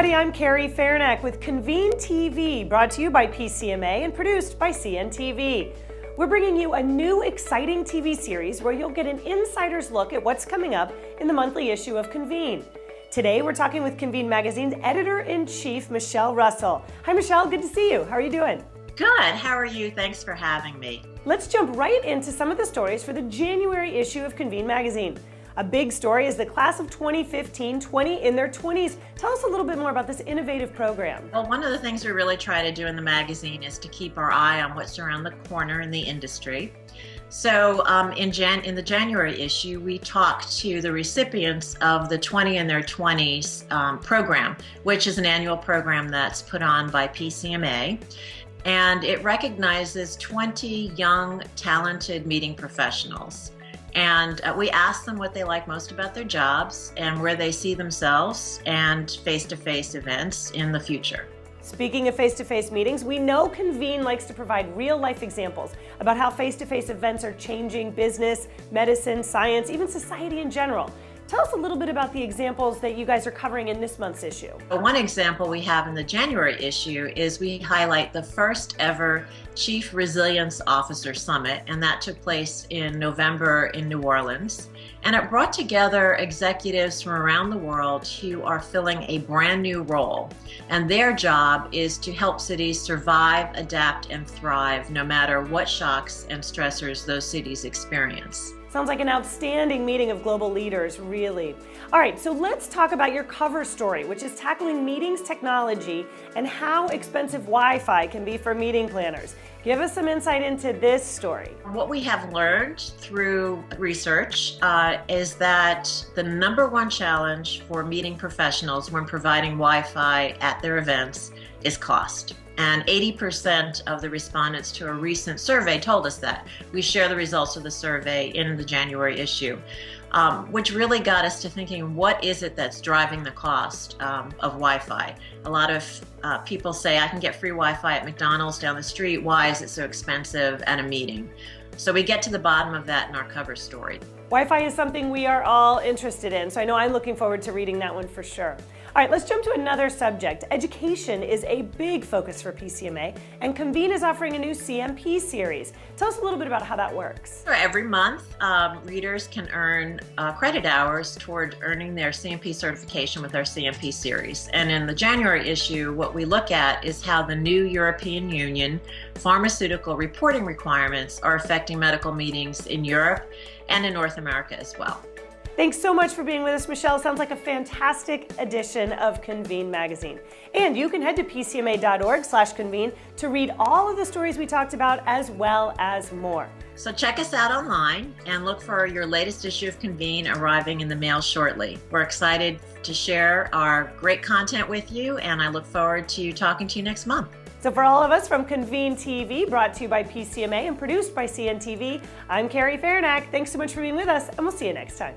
everybody, I'm Carrie Fairnack with Convene TV, brought to you by PCMA and produced by CNTV. We're bringing you a new exciting TV series where you'll get an insider's look at what's coming up in the monthly issue of Convene. Today, we're talking with Convene Magazine's editor-in-chief, Michelle Russell. Hi, Michelle, good to see you. How are you doing? Good, how are you? Thanks for having me. Let's jump right into some of the stories for the January issue of Convene Magazine. A big story is the class of 2015, 20 in their 20s. Tell us a little bit more about this innovative program. Well, one of the things we really try to do in the magazine is to keep our eye on what's around the corner in the industry. So in the January issue, we talked to the recipients of the 20 in their 20s program, which is an annual program that's put on by PCMA. And it recognizes 20 young, talented meeting professionals. And we ask them what they like most about their jobs and where they see themselves and face-to-face events in the future. Speaking of face-to-face meetings, we know Convene likes to provide real-life examples about how face-to-face events are changing business, medicine, science, even society in general. Tell us a little bit about the examples that you guys are covering in this month's issue. One example we have in the January issue is we highlight the first ever Chief Resilience Officer Summit, and that took place in November in New Orleans. And it brought together executives from around the world who are filling a brand new role. And their job is to help cities survive, adapt, and thrive no matter what shocks and stressors those cities experience. Sounds like an outstanding meeting of global leaders, really. All right, so let's talk about your cover story, which is tackling meetings technology and how expensive Wi-Fi can be for meeting planners. Give us some insight into this story. What we have learned through research is that the #1 challenge for meeting professionals when providing Wi-Fi at their events is cost. And 80% of the respondents to a recent survey told us that. We share the results of the survey in the January issue, which really got us to thinking, what is it that's driving the cost of Wi-Fi? A lot of people say, I can get free Wi-Fi at McDonald's down the street. Why is it so expensive at a meeting? So we get to the bottom of that in our cover story. Wi-Fi is something we are all interested in, so I know I'm looking forward to reading that one for sure. All right, let's jump to another subject. Education is a big focus for PCMA, and Convene is offering a new CMP series. Tell us a little bit about how that works. Every month, readers can earn credit hours toward earning their CMP certification with our CMP series. And in the January issue, what we look at is how the new European Union pharmaceutical reporting requirements are affecting medical meetings in Europe and in North America as well. Thanks so much for being with us, Michelle. Sounds like a fantastic edition of Convene Magazine. And you can head to pcma.org/convene to read all of the stories we talked about as well as more. So check us out online and look for your latest issue of Convene arriving in the mail shortly. We're excited to share our great content with you, and I look forward to talking to you next month. So for all of us from Convene TV, brought to you by PCMA and produced by CNTV, I'm Carrie Fairnack. Thanks so much for being with us, and we'll see you next time.